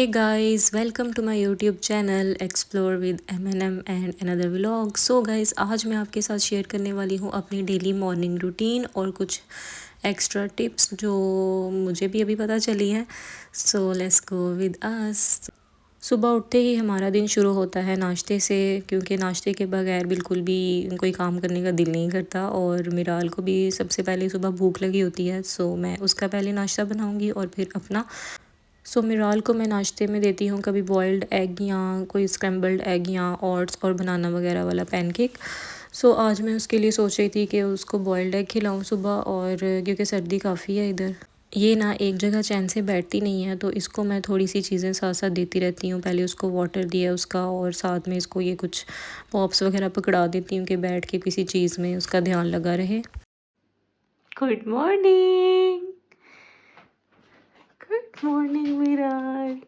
Hey guys, welcome to my YouTube channel Explore with M&M and another vlog. So guys, आज मैं आपके साथ share करने वाली हूँ अपनी डेली मॉर्निंग रूटीन और कुछ एक्स्ट्रा टिप्स जो मुझे भी अभी पता चली हैं. So let's go with us. सुबह उठते ही हमारा दिन शुरू होता है नाश्ते से, क्योंकि नाश्ते के बगैर बिल्कुल भी कोई काम करने का दिल नहीं करता और मिराल को भी सबसे पहले सुबह भूख लगी होती है. सो मैं उसका पहले नाश्ता बनाऊंगी और फिर अपना. मिराल को मैं नाश्ते में देती हूँ कभी बॉइल्ड एग या कोई स्क्रैम्बल्ड एग या ओट्स और बनाना वगैरह वाला पैनकेक. आज मैं उसके लिए सोच रही थी कि उसको बॉइल्ड एग खिलाऊँ सुबह, और क्योंकि सर्दी काफ़ी है इधर, ये ना एक जगह चैन से बैठती नहीं है, तो इसको मैं थोड़ी सी चीज़ें साथ साथ देती रहती हूँ. पहले उसको वाटर दिया उसका, और साथ में इसको ये कुछ पॉप्स वगैरह पकड़ा देती हूँ कि बैठ के किसी चीज़ में उसका ध्यान लगा रहे. Good morning. Good morning Virat.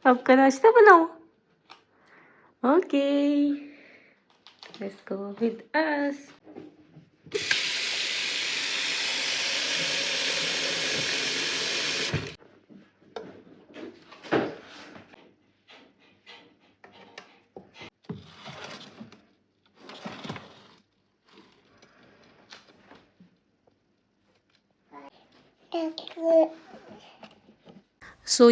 आपका नाश्ता बनाओ. Okay, let's go with us.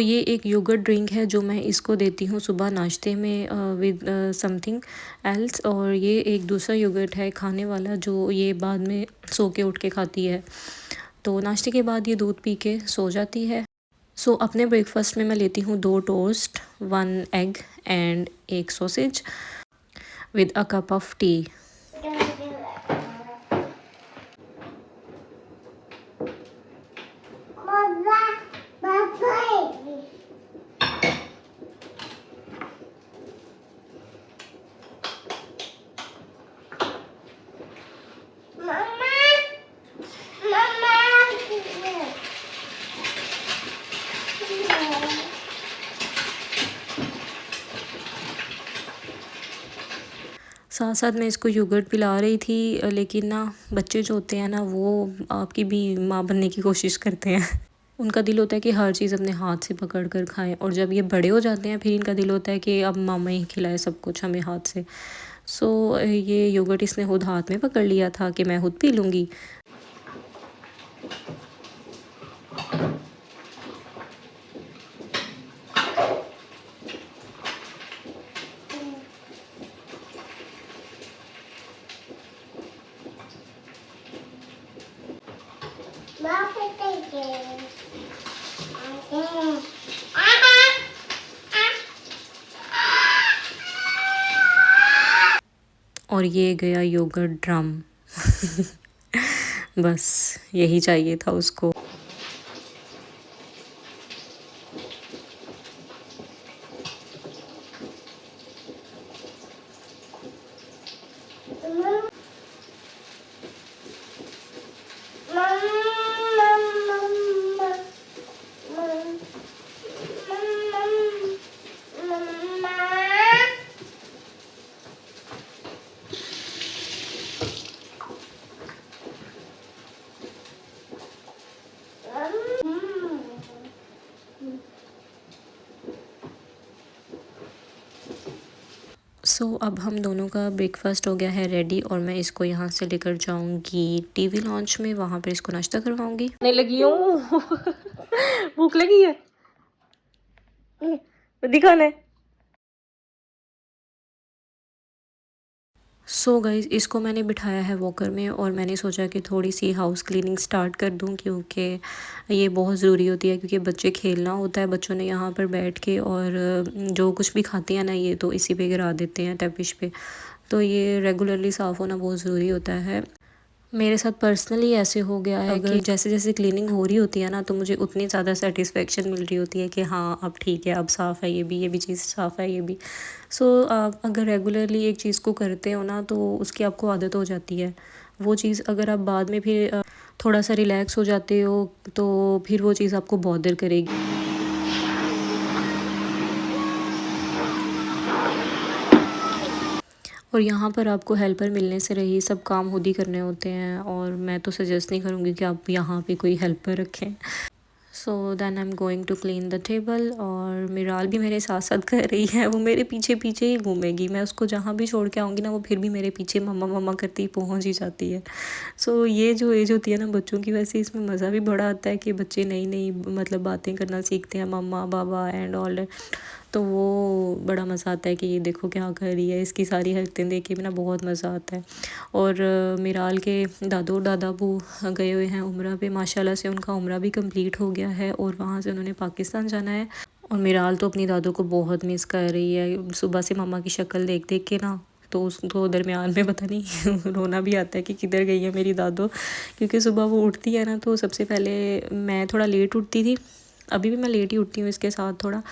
ये एक योगर्ट ड्रिंक है जो मैं इसको देती हूँ सुबह नाश्ते में विद समथिंग एल्स. और ये एक दूसरा योगर्ट है खाने वाला जो ये बाद में सो के उठ के खाती है. तो नाश्ते के बाद ये दूध पी के सो जाती है. अपने ब्रेकफास्ट में मैं लेती हूँ 2 toast, 1 egg and 1 sausage with a cup of T. साथ साथ मैं इसको योगर्ट पिला रही थी, लेकिन ना बच्चे जो होते हैं ना वो आपकी भी माँ बनने की कोशिश करते हैं. उनका दिल होता है कि हर चीज़ अपने हाथ से पकड़ कर खाएं, और जब ये बड़े हो जाते हैं फिर इनका दिल होता है कि अब मामा ही खिलाए सब कुछ हमें हाथ से. ये योगर्ट इसने खुद हाथ में पकड़ लिया था कि मैं खुद पी लूँगी. और ये गया योगर्ट ड्रम. बस यही चाहिए था उसको. अब हम दोनों का ब्रेकफास्ट हो गया है रेडी, और मैं इसको यहाँ से लेकर जाऊँगी टीवी लॉन्च में, वहाँ पर इसको नाश्ता करवाऊँगी. नहीं लगी हूँ. भूख लगी है, दिखाना है. गाइज़, इसको मैंने बिठाया है वॉकर में, और मैंने सोचा कि थोड़ी सी हाउस क्लीनिंग स्टार्ट कर दूं, क्योंकि ये बहुत ज़रूरी होती है, क्योंकि बच्चे खेलना होता है बच्चों ने यहाँ पर बैठ के, और जो कुछ भी खाते हैं ना ये तो इसी पे गिरा देते हैं टैपिश पे. तो ये रेगुलरली साफ़ होना बहुत ज़रूरी होता है. मेरे साथ पर्सनली ऐसे हो गया है कि जैसे जैसे क्लीनिंग हो रही होती है ना, तो मुझे उतनी ज़्यादा सेटिस्फेक्शन मिल रही होती है कि हाँ अब ठीक है, अब साफ़ है ये भी चीज़ साफ़ है ये भी. आप अगर रेगुलरली एक चीज़ को करते हो ना तो उसकी आपको आदत हो जाती है. वो चीज़ अगर आप बाद में फिर थोड़ा सा रिलैक्स हो जाते हो तो फिर वो चीज़ आपको बॉदर करेगी. और यहाँ पर आपको हेल्पर मिलने से रही सब काम खुद ही करने होते हैं, और मैं तो सजेस्ट नहीं करूँगी कि आप यहाँ पे कोई हेल्पर रखें. So then I am going to clean the table. और मिराल भी मेरे साथ साथ कर रही है, वो मेरे पीछे पीछे ही घूमेगी। मैं उसको जहाँ भी छोड़ के आऊँगी ना, वो फिर भी मेरे पीछे मम्मा मम्मा करती पहुँच ही जाती है। सो ये जो एज होती है ना बच्चों की, वैसे इसमें मज़ा भी बड़ा आता है कि बच्चे नई नई मतलब बातें करना सीखते हैं, मम्मा बाबा एंड ऑल। तो वो बड़ा मज़ा आता है कि ये देखो क्या कर रही है, इसकी सारी हरकतें देख के भी ना बहुत मज़ा आता है। और मिराल के दादू और दादाबू गए हुए हैं उम्रा पे, माशाल्लाह से उनका उम्रा भी कंप्लीट हो गया है और वहाँ से उन्होंने पाकिस्तान जाना है। और मिराल तो अपनी दादू को बहुत मिस कर रही है, सुबह से मम्मा की शक्ल देख देख के ना। तो उसको दरमियान में पता नहीं रोना भी आता है कि किधर गई है मेरी दादू। क्योंकि सुबह वो उठती है ना, तो सबसे पहले मैं थोड़ा लेट उठती थी, अभी भी मैं लेट ही उठती हूँ इसके साथ थोड़ा।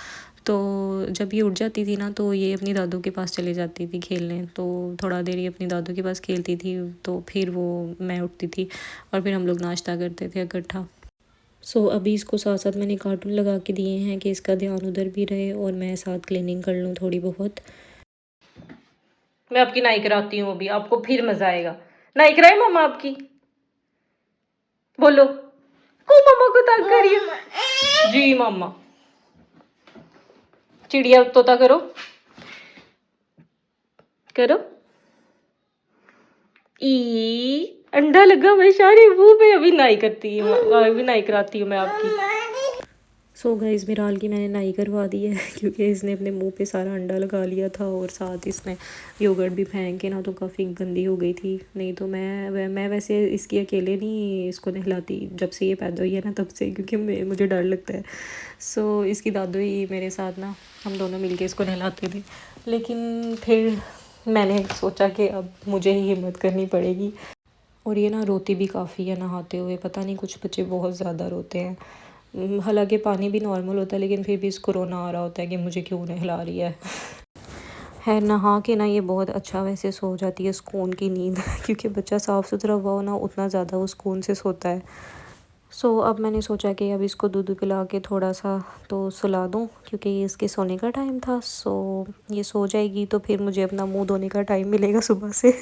तो जब ये उठ जाती थी ना, तो ये अपनी दादू के पास चली जाती थी खेलने। तो थोड़ा देर ये अपनी दादू के पास खेलती थी, तो फिर वो मैं उठती थी और फिर हम लोग नाश्ता करते थे इकट्ठा। सो अभी इसको साथ साथ मैंने कार्टून लगा के दिए हैं कि इसका ध्यान उधर भी रहे और मैं साथ क्लीनिंग कर लूँ थोड़ी बहुत। मैं आपकी नाई कराती हूँ अभी, आपको फिर मज़ा आएगा। नाई कराए मम्मा आपकी, बोलो। को मम्मा को तंग करिए जी। मम्मा चिड़िया तोता करो, करो। ई अंडा लगा मैं सारे मुंह पे, अभी नाई करती हूँ, अभी नाई कराती हूँ मैं आपकी। सो गाइस मिराल की मैंने नाई करवा दी है क्योंकि इसने अपने मुंह पे सारा अंडा लगा लिया था और साथ इसने योगर्ट भी फेंक के ना, तो काफ़ी गंदी हो गई थी। नहीं तो मैं वैसे इसकी अकेले नहीं इसको नहलाती जब से ये पैदा हुई है ना, तब से, क्योंकि मुझे डर लगता है। सो इसकी दादू ही मेरे साथ ना, हम दोनों मिलके इसको नहलाते थे। लेकिन फिर मैंने सोचा कि अब मुझे ही हिम्मत करनी पड़ेगी। और ये ना रोती भी काफ़ी है नहाते हुए, पता नहीं कुछ बच्चे बहुत ज़्यादा रोते हैं। हालांकि पानी भी नॉर्मल होता है, लेकिन फिर भी इसको रोना आ रहा होता है कि मुझे क्यों नहला रही है नहा के ना ये बहुत अच्छा वैसे सो जाती है, सुकून की नींद क्योंकि बच्चा साफ़ सुथरा हुआ हो ना, उतना ज़्यादा वो सुकून से सोता है। सो अब मैंने सोचा कि अब इसको दूध पिला के थोड़ा सा तो सुला दूँ, क्योंकि ये इसके सोने का टाइम था। सो ये सो जाएगी तो फिर मुझे अपना मुंह धोने का टाइम मिलेगा सुबह से।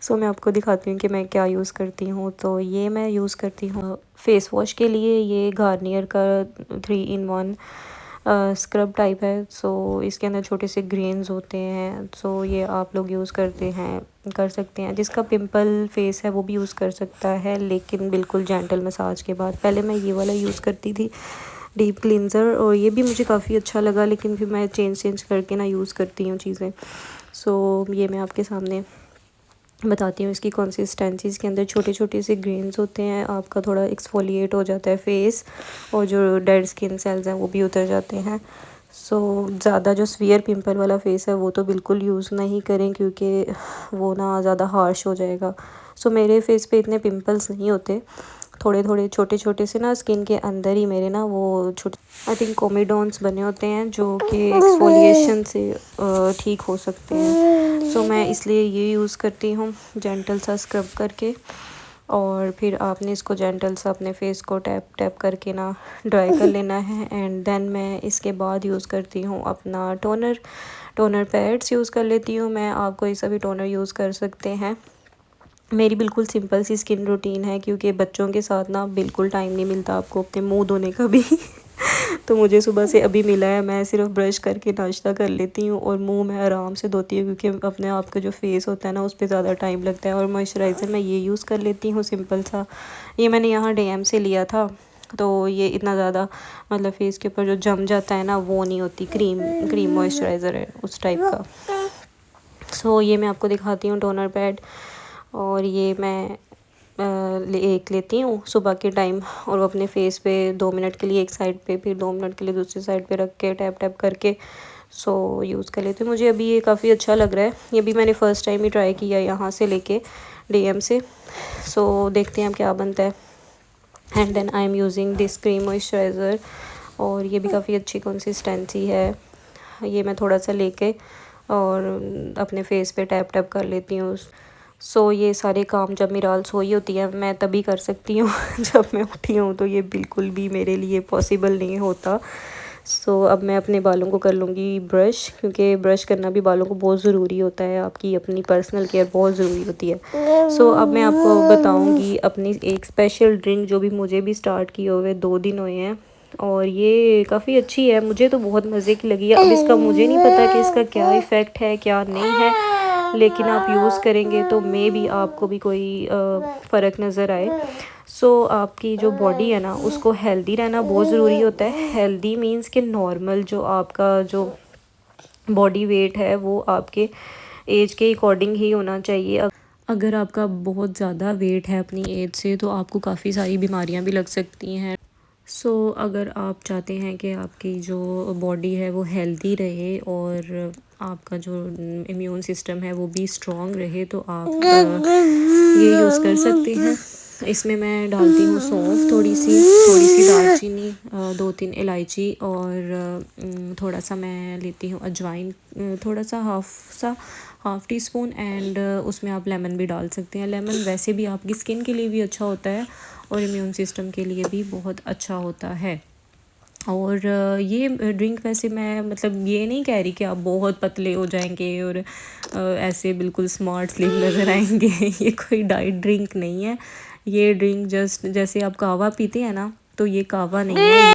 सो मैं आपको दिखाती हूँ कि मैं क्या यूज़ करती हूँ। तो ये मैं यूज़ करती हूँ फेस वॉश के लिए, ये गार्नियर का 3 in 1 स्क्रब टाइप है। सो इसके अंदर छोटे से ग्रेन्स होते हैं। सो ये आप लोग यूज़ कर सकते हैं। जिसका पिंपल फेस है वो भी यूज़ कर सकता है, लेकिन बिल्कुल जेंटल मसाज के बाद। पहले मैं ये वाला यूज़ करती थी, डीप क्लिनज़र, और ये भी मुझे काफ़ी अच्छा लगा, लेकिन फिर मैं चेंज करके ना यूज़ करती हूँ चीज़ें। सो ये मैं आपके सामने बताती हूँ इसकी कंसिस्टेंसी। इसके अंदर छोटे छोटे से ग्रेन्स होते हैं, आपका थोड़ा एक्सफोलिएट हो जाता है फेस, और जो डेड स्किन सेल्स हैं वो भी उतर जाते हैं। सो ज़्यादा जो स्फीयर पिंपल वाला फेस है वो तो बिल्कुल यूज़ नहीं करें, क्योंकि वो ना ज़्यादा हार्श हो जाएगा। सो मेरे फेस पे इतने पिंपल्स नहीं होते, थोड़े थोड़े छोटे छोटे से ना स्किन के अंदर ही मेरे ना वो छोटे आई थिंक कोमेडोन्स बने होते हैं, जो कि एक्सफोलिएशन से ठीक हो सकते हैं। सो मैं इसलिए ये यूज़ करती हूँ, जेंटल सा स्क्रब करके। और फिर आपने इसको जेंटल सा अपने फेस को टैप टैप करके ना ड्राई कर लेना है। एंड देन मैं इसके बाद यूज़ करती हूँ अपना टोनर पैड्स यूज़ कर लेती हूँ मैं। आप कोई सा भी टोनर यूज़ कर सकते हैं। मेरी बिल्कुल सिंपल सी स्किन रूटीन है, क्योंकि बच्चों के साथ ना बिल्कुल टाइम नहीं मिलता आपको अपने मुंह धोने का भी तो मुझे सुबह से अभी मिला है, मैं सिर्फ ब्रश करके नाश्ता कर लेती हूँ और मुंह मैं आराम से धोती हूँ, क्योंकि अपने आप का जो फेस होता है ना उस पर ज़्यादा टाइम लगता है। और मॉइस्चराइज़र मैं ये यूज़ कर लेती हूँ सिंपल सा, ये मैंने यहाँ DM से लिया था। तो ये इतना ज़्यादा मतलब फेस के ऊपर जो जम जाता है ना वो नहीं होती, क्रीम मॉइस्चराइज़र है उस टाइप का। सो ये मैं आपको दिखाती हूँ टोनर पैड। और ये मैं एक लेती हूँ सुबह के टाइम, और वो अपने फेस पे 2 मिनट के लिए एक साइड पे, फिर 2 मिनट के लिए दूसरी साइड पे रख के टैप टैप करके सो यूज़ कर लेती हूँ। मुझे अभी ये काफ़ी अच्छा लग रहा है, ये भी मैंने फ़र्स्ट टाइम ही ट्राई किया यहाँ से लेके DM से। सो देखते हैं अब क्या बनता है। And then I am using this cream moisturiser, और ये भी काफ़ी अच्छी कंसिस्टेंसी है। ये मैं थोड़ा सा लेके और अपने फेस पे टैप टैप कर लेती हूँ। सो ये सारे काम जब मिराल सोई होती है मैं तभी कर सकती हूँ जब मैं उठी हूँ तो ये बिल्कुल भी मेरे लिए पॉसिबल नहीं होता। सो अब मैं अपने बालों को कर लूँगी ब्रश, क्योंकि ब्रश करना भी बालों को बहुत ज़रूरी होता है, आपकी अपनी पर्सनल केयर बहुत ज़रूरी होती है। सो अब मैं आपको बताऊँगी अपनी एक स्पेशल ड्रिंक जो भी मुझे भी स्टार्ट किए हुए 2 दिन हुए हैं, और ये काफ़ी अच्छी है, मुझे तो बहुत मज़े की लगी है। अब इसका मुझे नहीं पता कि इसका क्या इफ़ेक्ट है क्या नहीं है, लेकिन आप यूज़ करेंगे तो मे भी आपको भी कोई फ़र्क नज़र आए। सो आपकी जो बॉडी है ना उसको हेल्दी रहना बहुत ज़रूरी होता है। हेल्दी मींस कि नॉर्मल जो आपका जो बॉडी वेट है वो आपके एज के अकॉर्डिंग ही होना चाहिए। अगर आपका बहुत ज़्यादा वेट है अपनी एज से तो आपको काफ़ी सारी बीमारियां भी लग सकती हैं। अगर आप चाहते हैं कि आपकी जो बॉडी है वो हेल्दी रहे और आपका जो इम्यून सिस्टम है वो भी स्ट्रॉन्ग रहे तो आप ये यूज़ कर सकते हैं। इसमें मैं डालती हूँ सौंफ थोड़ी सी दालचीनी, 2-3 इलायची और थोड़ा सा मैं लेती हूँ अजवाइन, थोड़ा सा हाफ़ टी स्पून, एंड उसमें आप लेमन भी डाल सकते हैं। लेमन वैसे भी आपकी स्किन के लिए भी अच्छा होता है और इम्यून सिस्टम के लिए भी बहुत अच्छा होता है। और ये ड्रिंक वैसे मैं मतलब ये नहीं कह रही कि आप बहुत पतले हो जाएंगे और ऐसे बिल्कुल स्मार्ट स्लिम नज़र आएंगे ये कोई डाइट ड्रिंक नहीं है। ये ड्रिंक जस्ट जैसे आप कहवा पीते हैं ना, तो ये कहवा नहीं है,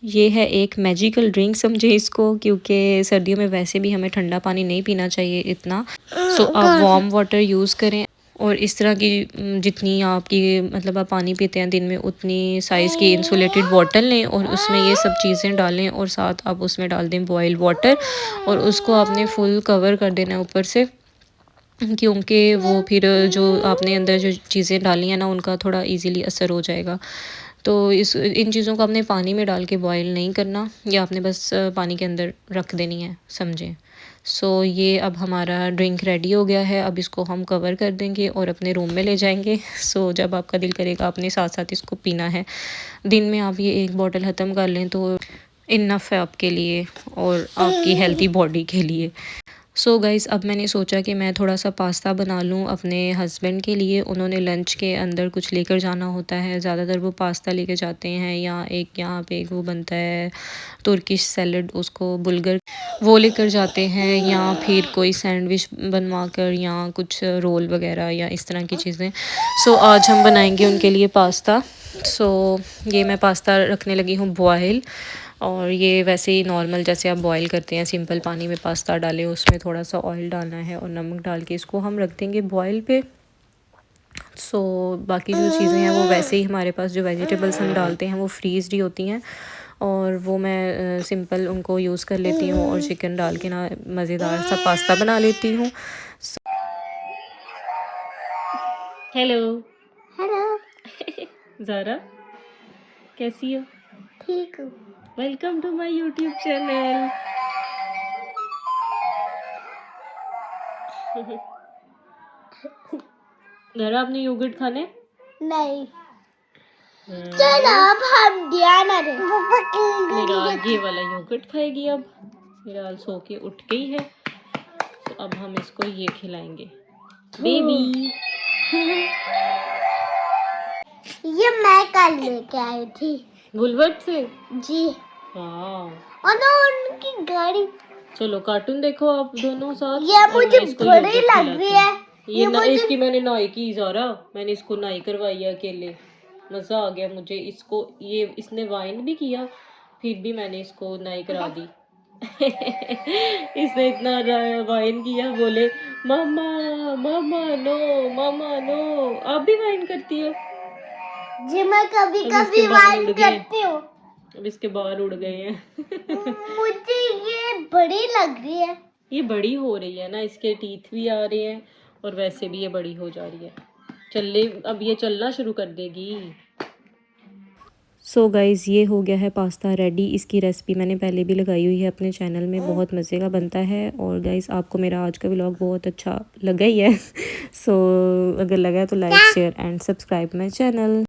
ये है एक मैजिकल ड्रिंक समझे इसको, क्योंकि सर्दियों में वैसे भी हमें ठंडा पानी नहीं पीना चाहिए इतना। आप वार्म वाटर यूज़ करें और इस तरह की जितनी आपकी मतलब आप पानी पीते हैं दिन में उतनी साइज़ की इंसुलेटेड बॉटल लें और उसमें ये सब चीज़ें डालें और साथ आप उसमें डाल दें बॉयल वाटर और उसको आपने फुल कवर कर देना है ऊपर से, क्योंकि वो फिर जो आपने अंदर जो चीज़ें डाली हैं ना उनका थोड़ा इजीली असर हो जाएगा। तो इन चीज़ों को आपने पानी में डाल के बॉयल नहीं करना, या आपने बस पानी के अंदर रख देनी है, समझें। ये अब हमारा ड्रिंक रेडी हो गया है। अब इसको हम कवर कर देंगे और अपने रूम में ले जाएंगे। जब आपका दिल करेगा आपने साथ साथ इसको पीना है। दिन में आप ये एक बॉटल ख़त्म कर लें तो इनफ है आपके लिए और आपकी हेल्थी बॉडी के लिए। गाइस अब मैंने सोचा कि मैं थोड़ा सा पास्ता बना लूँ अपने हस्बैंड के लिए। उन्होंने लंच के अंदर कुछ लेकर जाना होता है, ज़्यादातर वो पास्ता लेकर जाते हैं, या एक यहाँ पे एक वो बनता है तुर्किश सैलड, उसको बुलगर, वो लेकर जाते हैं, या फिर कोई सैंडविच बनवा कर या कुछ रोल वगैरह या इस तरह की चीज़ें। आज हम बनाएंगे उनके लिए पास्ता। ये मैं पास्ता रखने लगी हूँ बॉयल, और ये वैसे ही नॉर्मल जैसे आप बॉईल करते हैं सिंपल पानी में पास्ता डालें, उसमें थोड़ा सा ऑयल डालना है और नमक डाल के इसको हम रख देंगे बॉईल पे। बाकी जो चीज़ें हैं वो वैसे ही हमारे पास जो वेजिटेबल्स हम डालते हैं वो फ्रीज़ड ही होती हैं, और वो मैं सिंपल उनको यूज़ कर लेती हूँ और चिकन डाल के ना मज़ेदार सा पास्ता बना लेती हूँ। हेलो हेलो ज़ारा, कैसी हो? ठीक हूँ। Welcome to my YouTube channel. ज़ारा आपने योगर्ट खाने? नहीं। चलो अब हम ध्यान मेरा ये वाला योगर्ट खाएगी अब। मेरा सो के उठ गई है, तो अब हम इसको ये खिलाएंगे बेबी। ये मैं कल लेके आई थी वुलवर्थ से जी। हाँ और ना उनकी गाड़ी। चलो कार्टून देखो आप दोनों साथ। ये मुझे बड़ी लग रही है। ये ना मुझे... इसकी मैंने नाई की ज़ारा, मैंने इसको नाई करवाई है अकेले, मज़ा आ गया मुझे इसको। ये इसने वाइन भी किया फिर भी मैंने इसको नाई करा दी। इसने इतना वाइन किया, बोले मामा मामा नो, मामा नो। आप भी वाइन करती हो जी? मैं कभी कभी वाइन करती हूँ। अब इसके बाल उड़ गए हैं। मुझे ये बड़ी लग रही है। ये बड़ी हो रही है ना, इसके टीथ भी आ रहे हैं और वैसे भी ये बड़ी हो जा रही है। अब ये चलना शुरू कर देगी। गाइज़ ये हो गया है पास्ता रेडी। इसकी रेसिपी मैंने पहले भी लगाई हुई है अपने चैनल में, बहुत मज़े का बनता है। और गाइज़ आपको मेरा आज का व्लॉग बहुत अच्छा लगा ही है। अगर लगा तो like share and subscribe my channel.